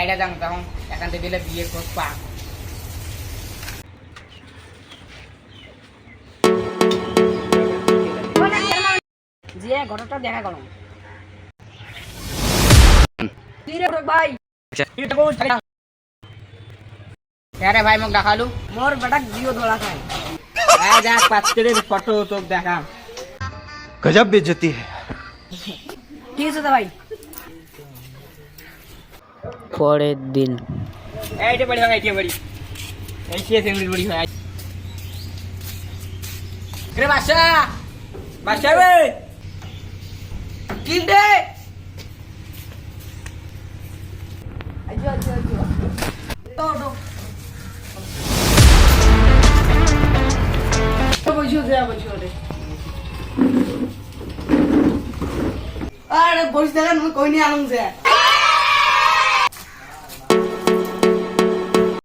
বাইরে যাম তখন এখান থেকে দিলে বিয়ে খোঁজ পা যে ঘটনাটা দেখা গেল ভাই আরে ভাই মোক দেখালু মোর বেটা জিও ধরা খায় দেখ পাঁচকের ফটো তোক দেখা गजब बेइज्जती है ঠিক আছে ভাই পরের দিন এইটা বড়ি হয় এইটা বড়ি এই সে সেমরি বড়ি হয় রে বাসা বাসা রে কি দে আজো আজো আজো তো বসো যা বসো রে আরে বসে দেখেন কই নিয়ে আনন্দ যায়